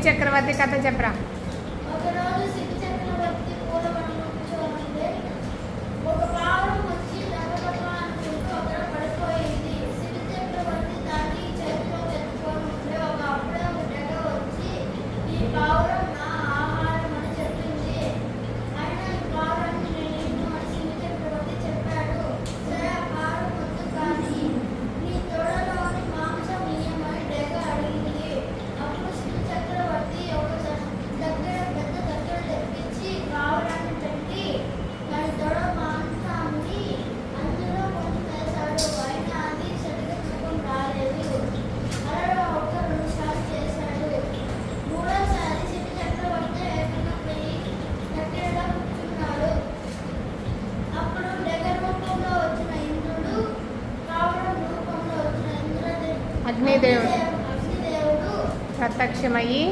చక్రవర్తి కథ చెప్పరా. అగ్నిదేవుడు ప్రత్యక్షమయ్యి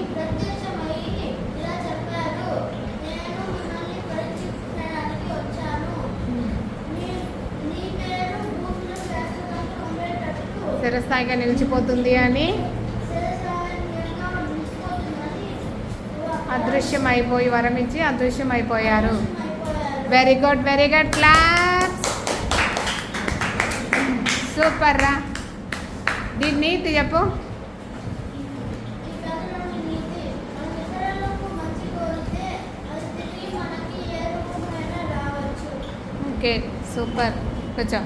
చిరస్థాయిగా నిలిచిపోతుంది అని అదృశ్యమైపోయి వరం ఇచ్చి అదృశ్యమైపోయారు. Very good, very good, claps. Super రా. దీని నీతి చెప్పు. Okay, super. కూర్చో.